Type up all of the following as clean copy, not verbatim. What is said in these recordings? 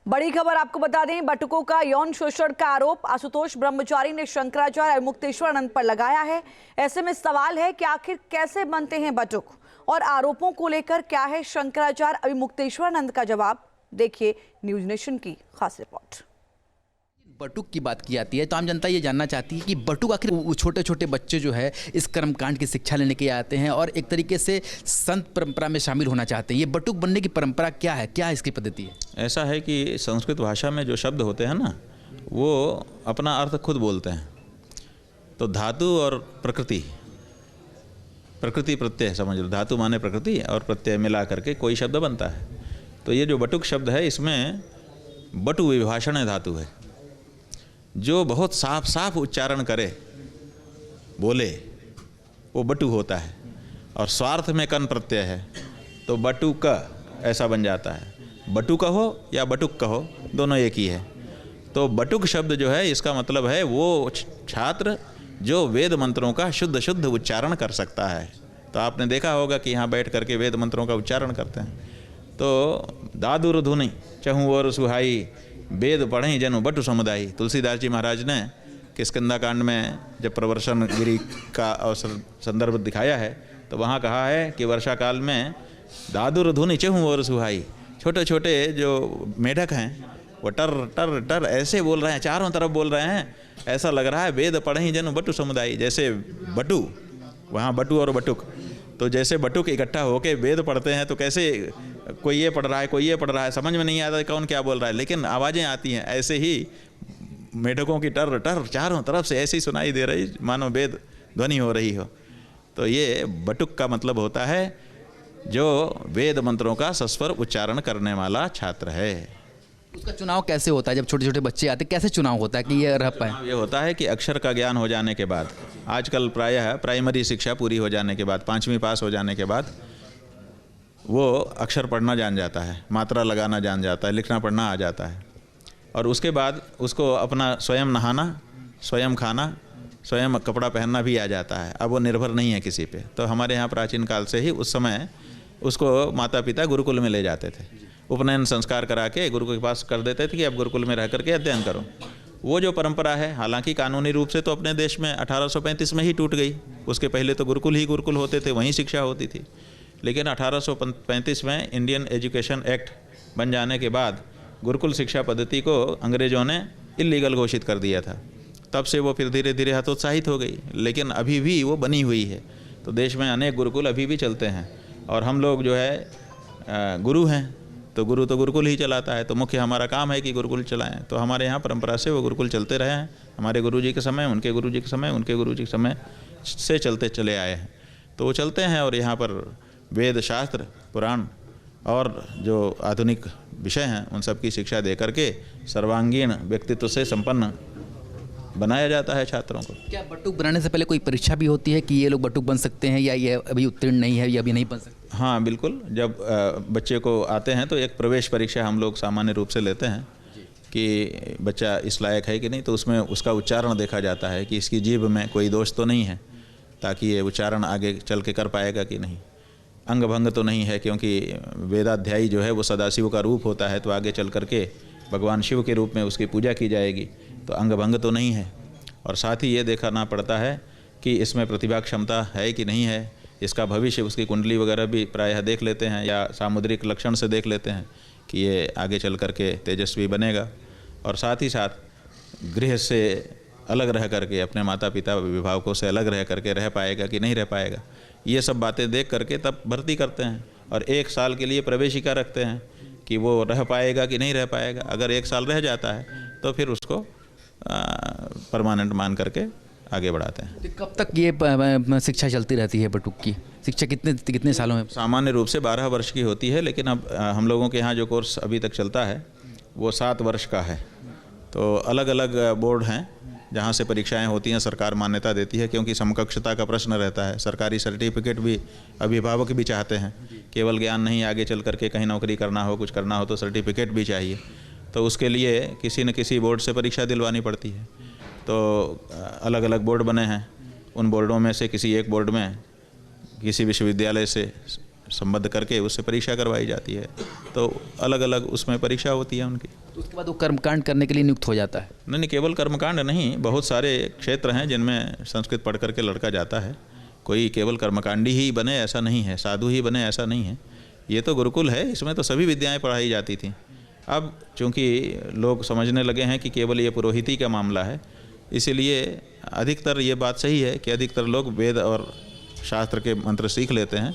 बड़ी खबर आपको बता दें, बटुकों का यौन शोषण का आरोप आशुतोष ब्रह्मचारी ने शंकराचार्य और मुक्तेश्वरानंद पर लगाया है। ऐसे में सवाल है कि आखिर कैसे बनते हैं बटुक और आरोपों को लेकर क्या है शंकराचार्य और मुक्तेश्वरानंद का जवाब। देखिए न्यूज नेशन की खास रिपोर्ट। बटुक की बात की जाती है तो आम जनता ये जानना चाहती है कि बटुक आखिर वो छोटे छोटे बच्चे जो है इस कर्मकांड की शिक्षा लेने के आते हैं और एक तरीके से संत परंपरा में शामिल होना चाहते हैं। ये बटुक बनने की परंपरा क्या है, क्या इसकी पद्धति है? ऐसा है कि संस्कृत भाषा में जो शब्द होते हैं ना, वो अपना अर्थ खुद बोलते हैं। तो धातु और प्रकृति, प्रकृति प्रत्यय समझ लो, धातु माने प्रकृति और प्रत्यय मिला करके कोई शब्द बनता है। तो ये जो बटुक शब्द है, इसमें बटु विभाषण धातु है। जो बहुत साफ साफ उच्चारण करे, बोले, वो बटु होता है। और स्वार्थ में कन प्रत्यय है तो बटु क ऐसा बन जाता है। बटु कहो या बटुक कहो, दोनों एक ही है। तो बटुक शब्द जो है, इसका मतलब है वो छात्र जो वेद मंत्रों का शुद्ध शुद्ध उच्चारण कर सकता है। तो आपने देखा होगा कि यहाँ बैठ करके वेद मंत्रों का उच्चारण करते हैं। तो दादुर धुनि चहु और सुहाई, वेद पढ़े जनु बटु समुदायी। तुलसीदास जी महाराज ने किष्किंधा कांड में जब प्रवर्षण गिरी का अवसर संदर्भ दिखाया है तो वहाँ कहा है कि वर्षा काल में दादुर धुनि चहु और सुहाई, छोटे छोटे जो मेढक हैं वो टर टर टर ऐसे बोल रहे हैं, चारों तरफ बोल रहे हैं। ऐसा लग रहा है वेद पढ़े जनु बटु समुदायी। जैसे बटु, वहाँ बटु और बटुक, तो जैसे बटुक इकट्ठा होके वेद पढ़ते हैं तो कैसे कोई ये पढ़ रहा है, कोई ये पढ़ रहा है, समझ में नहीं आता कौन क्या बोल रहा है, लेकिन आवाज़ें आती हैं। ऐसे ही मेढकों की टर टर चारों तरफ से ऐसी सुनाई दे रही, मानो वेद ध्वनि हो रही हो। तो ये बटुक का मतलब होता है जो वेद मंत्रों का सस्वर उच्चारण करने वाला छात्र है। उसका चुनाव कैसे होता है? जब छोटे छोटे बच्चे आते कैसे चुनाव होता है कि ये रह पाए? ये होता है कि अक्षर का ज्ञान हो जाने के बाद, आजकल प्रायः प्राइमरी शिक्षा पूरी हो जाने के बाद, 5वीं पास हो जाने के बाद वो अक्षर पढ़ना जान जाता है, मात्रा लगाना जान जाता है, लिखना पढ़ना आ जाता है। और उसके बाद उसको अपना स्वयं नहाना, स्वयं खाना, स्वयं कपड़ा पहनना भी आ जाता है। अब वो निर्भर नहीं है किसी पे। तो हमारे यहाँ प्राचीन काल से ही उस समय उसको माता पिता गुरुकुल में ले जाते थे, उपनयन संस्कार करा के गुरु के पास कर देते थे कि अब गुरुकुल में रह करके अध्ययन करो। वो जो परंपरा है, हालांकि कानूनी रूप से तो अपने देश में 1835 में ही टूट गई। उसके पहले तो गुरुकुल ही गुरुकुल होते थे, वहीं शिक्षा होती थी। लेकिन 1835 में इंडियन एजुकेशन एक्ट बन जाने के बाद गुरुकुल शिक्षा पद्धति को अंग्रेज़ों ने इलीगल घोषित कर दिया था। तब से वो फिर धीरे धीरे हतोत्साहित हो गई, लेकिन अभी भी वो बनी हुई है। तो देश में अनेक गुरुकुल अभी भी चलते हैं और हम लोग जो है गुरु हैं, तो गुरुकुल ही चलाता है। तो मुख्य हमारा काम है कि गुरुकुल चलाएं। तो हमारे यहाँ परंपरा से वो गुरुकुल चलते रहे हैं। हमारे गुरुजी के समय, उनके गुरुजी के समय, उनके गुरुजी के समय से चलते चले आए हैं। तो वो चलते हैं और यहाँ पर वेद शास्त्र, पुराण और जो आधुनिक विषय हैं उन सब की शिक्षा दे करके सर्वांगीण व्यक्तित्व से संपन्न बनाया जाता है छात्रों को। क्या बटुक बनाने से पहले कोई परीक्षा भी होती है कि ये लोग बटुक बन सकते हैं या ये अभी उत्तीर्ण नहीं है या अभी नहीं बन सकते? हाँ बिल्कुल, जब बच्चे को आते हैं तो एक प्रवेश परीक्षा हम लोग सामान्य रूप से लेते हैं कि बच्चा इस लायक है कि नहीं। तो उसमें उसका उच्चारण देखा जाता है कि इसकी जीभ में कोई दोष तो नहीं है, ताकि ये उच्चारण आगे चल के कर पाएगा कि नहीं। अंग भंग तो नहीं है, क्योंकि वेदाध्यायी जो है वो सदाशिव का रूप होता है, तो आगे चल करके भगवान शिव के रूप में उसकी पूजा की जाएगी। तो अंग भंग तो नहीं है। और साथ ही ये देखना पड़ता है कि इसमें प्रतिभा क्षमता है कि नहीं है। इसका भविष्य, उसकी कुंडली वगैरह भी प्रायः देख लेते हैं या सामुद्रिक लक्षण से देख लेते हैं कि ये आगे चल करके तेजस्वी बनेगा। और साथ ही साथ गृह से अलग रह करके, अपने माता पिता अभिभावकों से अलग रह करके रह पाएगा कि नहीं रह पाएगा। ये सब बातें देख करके तब भर्ती करते हैं और 1 साल के लिए प्रवेशिका रखते हैं कि वो रह पाएगा कि नहीं रह पाएगा। अगर 1 साल रह जाता है तो फिर उसको परमानेंट मान करके आगे बढ़ाते हैं। तो कब तक ये शिक्षा चलती रहती है? बटुक की शिक्षा कितने सालों में? सामान्य रूप से 12 वर्ष की होती है, लेकिन अब हम लोगों के यहाँ जो कोर्स अभी तक चलता है वो 7 वर्ष का है। तो अलग अलग बोर्ड हैं जहाँ से परीक्षाएं होती हैं, सरकार मान्यता देती है, क्योंकि समकक्षता का प्रश्न रहता है। सरकारी सर्टिफिकेट भी अभिभावक भी चाहते हैं, केवल ज्ञान नहीं, आगे चल करके कहीं नौकरी करना हो, कुछ करना हो तो सर्टिफिकेट भी चाहिए। तो उसके लिए किसी न किसी बोर्ड से परीक्षा दिलवानी पड़ती है। तो अलग अलग बोर्ड बने हैं, उन बोर्डों में से किसी एक बोर्ड में किसी विश्वविद्यालय से संबद्ध करके उससे परीक्षा करवाई जाती है। तो अलग अलग उसमें परीक्षा होती है उनकी। तो उसके बाद वो कर्मकांड करने के लिए नियुक्त हो जाता है। नहीं, केवल कर्मकांड नहीं, बहुत सारे क्षेत्र हैं जिनमें संस्कृत पढ़ करके लड़का जाता है। कोई केवल कर्मकांडी ही बने ऐसा नहीं है, साधु ही बने ऐसा नहीं है। ये तो गुरुकुल है, इसमें तो सभी विद्याएं पढ़ाई जाती थी। अब चूँकि लोग समझने लगे हैं कि केवल ये पुरोहिती का मामला है, इसीलिए अधिकतर ये बात सही है कि अधिकतर लोग वेद और शास्त्र के मंत्र सीख लेते हैं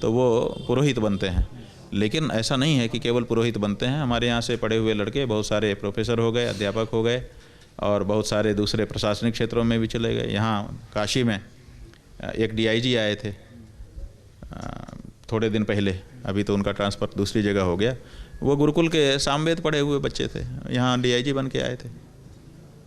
तो वो पुरोहित बनते हैं। लेकिन ऐसा नहीं है कि केवल पुरोहित बनते हैं। हमारे यहाँ से पढ़े हुए लड़के बहुत सारे प्रोफेसर हो गए, अध्यापक हो गए और बहुत सारे दूसरे प्रशासनिक क्षेत्रों में भी चले गए। यहाँ काशी में एक DIG आए थे थोड़े दिन पहले, अभी तो उनका ट्रांसफ़र दूसरी जगह हो गया। वो गुरुकुल के सामवेद पढ़े हुए बच्चे थे, यहाँ DIG बन के आए थे।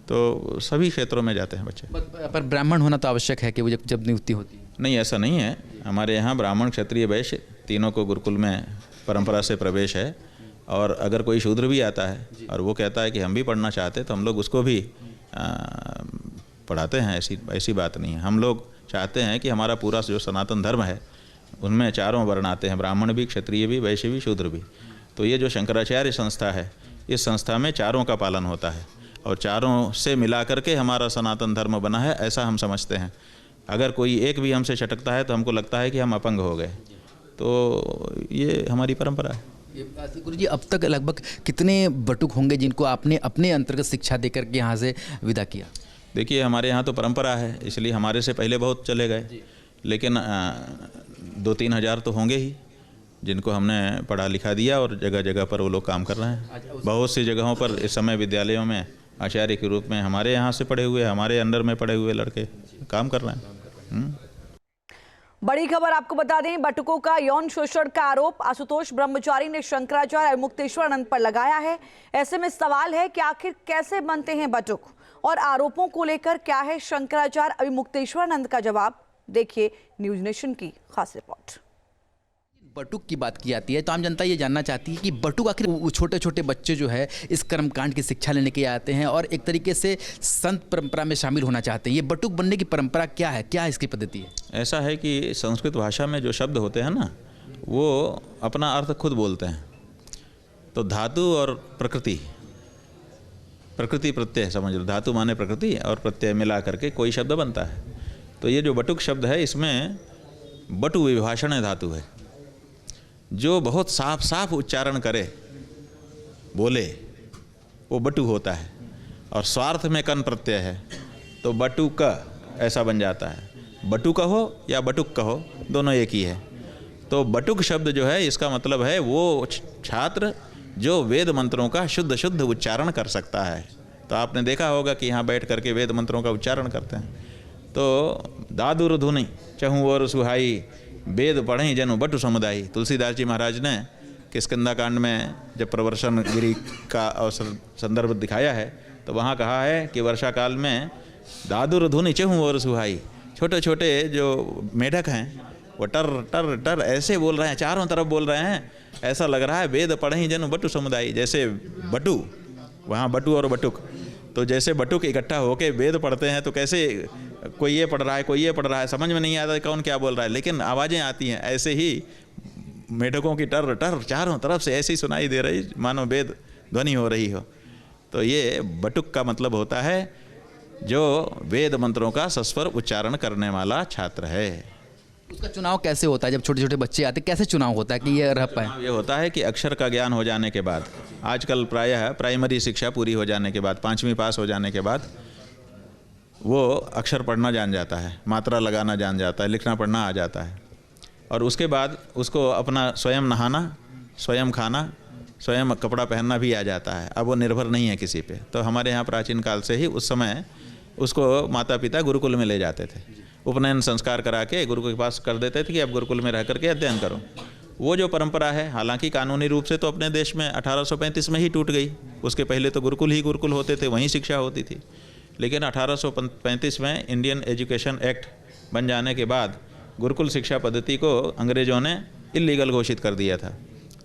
तो सभी क्षेत्रों में जाते हैं बच्चे। पर ब्राह्मण होना तो आवश्यक है कि वो जब नियुक्ति होती है। नहीं, ऐसा नहीं है। हमारे यहाँ ब्राह्मण, क्षत्रिय, वैश्य तीनों को गुरुकुल में परंपरा से प्रवेश है। और अगर कोई शूद्र भी आता है और वो कहता है कि हम भी पढ़ना चाहते हैं तो हम लोग उसको भी पढ़ाते हैं। ऐसी बात नहीं है। हम लोग चाहते हैं कि हमारा पूरा जो सनातन धर्म है उनमें चारों वर्ण आते हैं, ब्राह्मण भी, क्षत्रिय भी, वैश्य भी, शूद्र भी। तो ये जो शंकराचार्य संस्था है, इस संस्था में चारों का पालन होता है और चारों से मिला करके हमारा सनातन धर्म बना है, ऐसा हम समझते हैं। अगर कोई एक भी हमसे छटकता है तो हमको लगता है कि हम अपंग हो गए। तो ये हमारी परंपरा है। गुरुजी, अब तक लगभग कितने बटुक होंगे जिनको आपने अपने अंतर्गत शिक्षा देकर के यहाँ से विदा किया? देखिए, हमारे यहाँ तो परंपरा है, इसलिए हमारे से पहले बहुत चले गए, लेकिन 2-3 हज़ार तो होंगे ही जिनको हमने पढ़ा लिखा दिया और जगह जगह पर वो लोग काम कर रहे हैं। बहुत सी जगहों पर इस समय विद्यालयों में आचार्य के रूप में हमारे यहाँ से पढ़े हुए, हमारे अंडर में पढ़े हुए लड़के काम कर रहे हैं। बड़ी खबर आपको बता दें, बटुकों का यौन शोषण का आरोप आशुतोष ब्रह्मचारी ने शंकराचार्य और मुक्तेश्वरानंद पर लगाया है। ऐसे में सवाल है कि आखिर कैसे बनते हैं बटुक और आरोपों को लेकर क्या है शंकराचार्य और मुक्तेश्वरानंद का जवाब। देखिए न्यूज नेशन की खास रिपोर्ट। बटुक की बात की जाती है तो आम जनता ये जानना चाहती है कि बटुक आखिर वो छोटे छोटे बच्चे जो है इस कर्मकांड की शिक्षा लेने के आते हैं और एक तरीके से संत परंपरा में शामिल होना चाहते हैं। ये बटुक बनने की परंपरा क्या है, क्या इसकी पद्धति है? ऐसा है कि संस्कृत भाषा में जो शब्द होते हैं ना, वो अपना अर्थ खुद बोलते हैं। तो धातु और प्रकृति प्रत्यय समझ लो, धातु माने प्रकृति और प्रत्यय मिला करके कोई शब्द बनता है। तो ये जो बटुक शब्द है, इसमें बटु विभाषण धातु है। जो बहुत साफ साफ उच्चारण करे, बोले, वो बटु होता है। और स्वार्थ में कन प्रत्यय है तो बटु क ऐसा बन जाता है। बटु कहो या बटुक कहो, दोनों एक ही है। तो बटुक शब्द जो है, इसका मतलब है वो छात्र जो वेद मंत्रों का शुद्ध शुद्ध उच्चारण कर सकता है। तो आपने देखा होगा कि यहाँ बैठ करके वेद मंत्रों का उच्चारण करते हैं। तो दादुर धुनि चहु और सुहाई, वेद पढ़ें जनु बटु समुदायी। तुलसीदास जी महाराज ने किष्किंधा कांड में जब प्रवर्षण गिरी का अवसर संदर्भ दिखाया है तो वहाँ कहा है कि वर्षा काल में दादुर धुनि चहु और सुहाई, छोटे छोटे जो मेढक हैं वो टर टर टर ऐसे बोल रहे हैं, चारों तरफ बोल रहे हैं। ऐसा लग रहा है वेद पढ़ें जनु बटु समुदायी। जैसे बटु, वहाँ बटु और बटुक, तो जैसे बटुक इकट्ठा होके वेद पढ़ते हैं तो कैसे कोई ये पढ़ रहा है, कोई ये पढ़ रहा है, समझ में नहीं आता कौन क्या बोल रहा है, लेकिन आवाज़ें आती हैं। ऐसे ही मेढकों की टर टर चारों तरफ से ऐसी सुनाई दे रही, मानो वेद ध्वनि हो रही हो। तो ये बटुक का मतलब होता है जो वेद मंत्रों का सस्वर उच्चारण करने वाला छात्र है। उसका चुनाव कैसे होता है? जब छोटे छोटे बच्चे आते कैसे चुनाव होता है कि ये रह पाए? ये होता है कि अक्षर का ज्ञान हो जाने के बाद, आजकल प्रायः प्राइमरी शिक्षा पूरी हो जाने के बाद, 5वीं पास हो जाने के बाद वो अक्षर पढ़ना जान जाता है, मात्रा लगाना जान जाता है, लिखना पढ़ना आ जाता है। और उसके बाद उसको अपना स्वयं नहाना, स्वयं खाना, स्वयं कपड़ा पहनना भी आ जाता है। अब वो निर्भर नहीं है किसी पे। तो हमारे यहाँ प्राचीन काल से ही उस समय उसको माता पिता गुरुकुल में ले जाते थे, उपनयन संस्कार करा के गुरु के पास कर देते थे कि अब गुरुकुल में रह करके अध्ययन करो। वो जो परंपरा है, हालांकि कानूनी रूप से तो अपने देश में 1835 में ही टूट गई। उसके पहले तो गुरुकुल ही गुरुकुल होते थे, वहीं शिक्षा होती थी। लेकिन 1835 में इंडियन एजुकेशन एक्ट बन जाने के बाद गुरुकुल शिक्षा पद्धति को अंग्रेज़ों ने इलीगल घोषित कर दिया था।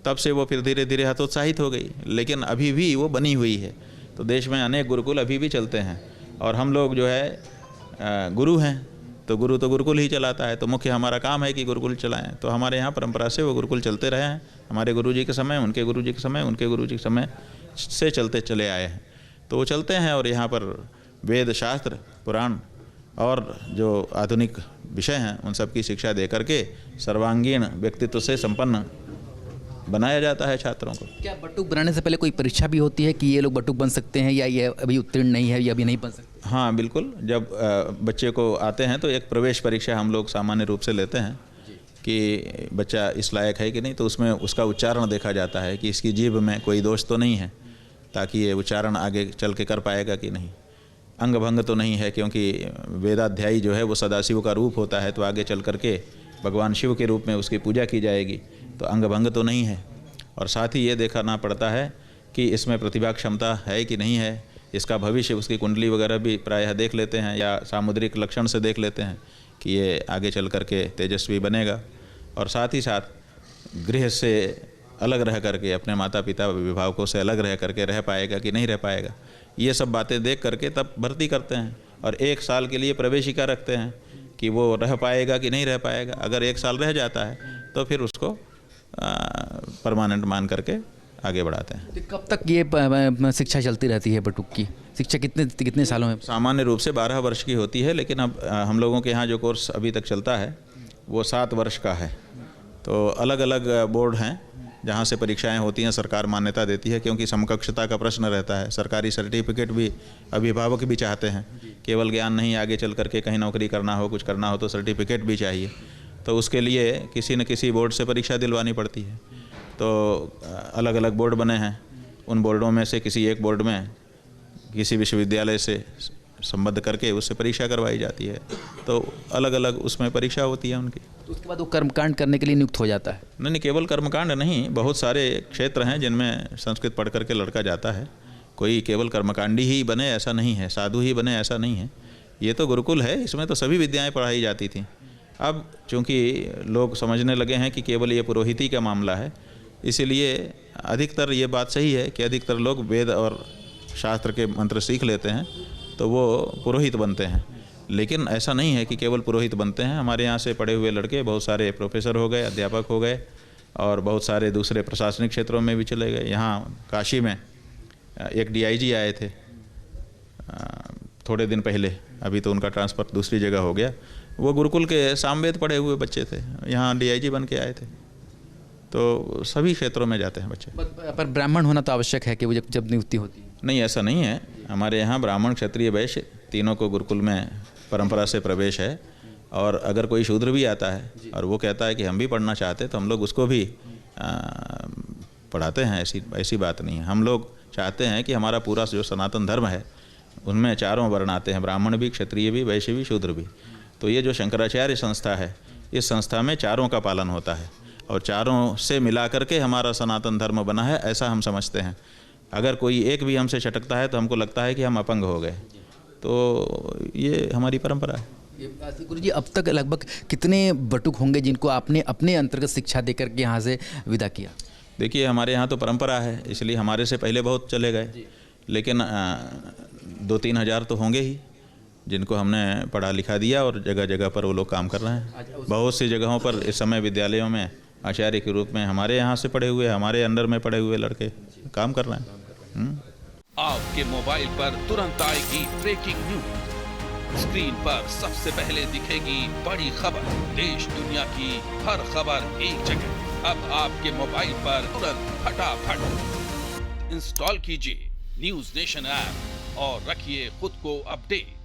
तब से वो फिर धीरे धीरे हतोत्साहित हो गई, लेकिन अभी भी वो बनी हुई है। तो देश में अनेक गुरुकुल अभी भी चलते हैं और हम लोग जो है गुरु हैं, तो गुरुकुल ही चलाता है, तो मुख्य हमारा काम है कि गुरुकुल चलाएं। तो हमारे यहाँ परंपरा से वो गुरुकुल चलते रहे हैं, हमारे गुरुजी के समय, उनके गुरुजी के समय, उनके गुरुजी के समय से चलते चले आए हैं। तो वो चलते हैं और यहाँ पर वेद शास्त्र पुराण और जो आधुनिक विषय हैं उन सब की शिक्षा दे करके सर्वांगीण व्यक्तित्व से संपन्न बनाया जाता है छात्रों को। क्या बटुक बनाने से पहले कोई परीक्षा भी होती है कि ये लोग बटुक बन सकते हैं या ये अभी उत्तीर्ण नहीं है या अभी नहीं बन सकते? हाँ बिल्कुल, जब बच्चे को आते हैं तो एक प्रवेश परीक्षा हम लोग सामान्य रूप से लेते हैं कि बच्चा इस लायक है कि नहीं, तो उसमें उसका उच्चारण देखा जाता है कि इसकी जीभ में कोई दोष तो नहीं है, ताकि ये उच्चारण आगे चल के कर पाएगा कि नहीं। अंग भंग तो नहीं है, क्योंकि वेदाध्यायी जो है वो सदाशिव का रूप होता है, तो आगे चल करके भगवान शिव के रूप में उसकी पूजा की जाएगी, तो अंग भंग तो नहीं है। और साथ ही ये देखना पड़ता है कि इसमें प्रतिभा क्षमता है कि नहीं है, इसका भविष्य, उसकी कुंडली वगैरह भी प्रायः देख लेते हैं या सामुद्रिक लक्षण से देख लेते हैं कि ये आगे चल करके तेजस्वी बनेगा। और साथ ही साथ गृह से अलग रह करके, अपने माता पिता अभिभावकों से अलग रह करके रह पाएगा कि नहीं रह पाएगा, ये सब बातें देख करके तब भर्ती करते हैं। और 1 साल के लिए प्रवेशिका रखते हैं कि वो रह पाएगा कि नहीं रह पाएगा। अगर 1 साल रह जाता है तो फिर उसको परमानेंट मान करके आगे बढ़ाते हैं। तो कब तक ये शिक्षा चलती रहती है बटुक की? शिक्षा कितने सालों में? सामान्य रूप से 12 वर्ष की होती है, लेकिन अब हम लोगों के यहाँ जो कोर्स अभी तक चलता है वो 7 वर्ष का है। तो अलग अलग बोर्ड हैं जहाँ से परीक्षाएं होती हैं, सरकार मान्यता देती है, क्योंकि समकक्षता का प्रश्न रहता है। सरकारी सर्टिफिकेट भी अभिभावक भी चाहते हैं, केवल ज्ञान नहीं, आगे चल करके कहीं नौकरी करना हो, कुछ करना हो तो सर्टिफिकेट भी चाहिए। तो उसके लिए किसी न किसी बोर्ड से परीक्षा दिलवानी पड़ती है। तो अलग अलग बोर्ड बने हैं, उन बोर्डों में से किसी एक बोर्ड में किसी विश्वविद्यालय से संबद्ध करके उससे परीक्षा करवाई जाती है। तो अलग अलग उसमें परीक्षा होती है उनकी। तो उसके बाद वो कर्मकांड करने के लिए नियुक्त हो जाता है? नहीं, केवल कर्मकांड नहीं, बहुत सारे क्षेत्र हैं जिनमें संस्कृत पढ़ करके लड़का जाता है। कोई केवल कर्मकांडी ही बने ऐसा नहीं है, साधु ही बने ऐसा नहीं है। ये तो गुरुकुल है, इसमें तो सभी विद्याएं पढ़ाई जाती थी। अब चूँकि लोग समझने लगे हैं कि केवल ये पुरोहिती का मामला है, इसीलिए अधिकतर ये बात सही है कि अधिकतर लोग वेद और शास्त्र के मंत्र सीख लेते हैं तो वो पुरोहित बनते हैं। लेकिन ऐसा नहीं है कि केवल पुरोहित बनते हैं। हमारे यहाँ से पढ़े हुए लड़के बहुत सारे प्रोफेसर हो गए, अध्यापक हो गए, और बहुत सारे दूसरे प्रशासनिक क्षेत्रों में भी चले गए। यहाँ काशी में एक DIG आए थे थोड़े दिन पहले, अभी तो उनका ट्रांसफ़र दूसरी जगह हो गया। वो गुरुकुल के सामवेद पढ़े हुए बच्चे थे, यहाँ DIG बन के आए थे। तो सभी क्षेत्रों में जाते हैं बच्चे। पर ब्राह्मण होना तो आवश्यक है कि वो जब नियुक्ति होती है? नहीं, ऐसा नहीं है। हमारे यहाँ ब्राह्मण, क्षत्रिय, वैश्य तीनों को गुरुकुल में परंपरा से प्रवेश है। और अगर कोई शूद्र भी आता है और वो कहता है कि हम भी पढ़ना चाहते हैं तो हम लोग उसको भी पढ़ाते हैं। ऐसी बात नहीं है। हम लोग चाहते हैं कि हमारा पूरा जो सनातन धर्म है उनमें चारों वर्ण आते हैं, ब्राह्मण भी, क्षत्रिय भी, वैश्य भी, शूद्र भी। तो ये जो शंकराचार्य संस्था है, इस संस्था में चारों का पालन होता है और चारों से मिला करके हमारा सनातन धर्म बना है, ऐसा हम समझते हैं। अगर कोई एक भी हमसे छटकता है तो हमको लगता है कि हम अपंग हो गए। तो ये हमारी परंपरा है। गुरुजी, अब तक लगभग कितने बटुक होंगे जिनको आपने अपने अंतर्गत शिक्षा देकर के यहाँ से विदा किया? देखिए, हमारे यहाँ तो परंपरा है, इसलिए हमारे से पहले बहुत चले गए, लेकिन 2-3 हज़ार तो होंगे ही जिनको हमने पढ़ा लिखा दिया और जगह जगह पर वो लोग काम कर रहे हैं। बहुत सी जगहों पर इस समय विद्यालयों में आचार्य के रूप में हमारे यहाँ से पढ़े हुए, हमारे अंडर में पढ़े हुए लड़के काम कर रहे हैं। आपके मोबाइल पर तुरंत आएगी ब्रेकिंग न्यूज। स्क्रीन पर सबसे पहले दिखेगी बड़ी खबर। देश दुनिया की हर खबर एक जगह। अब आपके मोबाइल पर तुरंत फटाफट इंस्टॉल कीजिए न्यूज़ नेशन ऐप और रखिए खुद को अपडेट।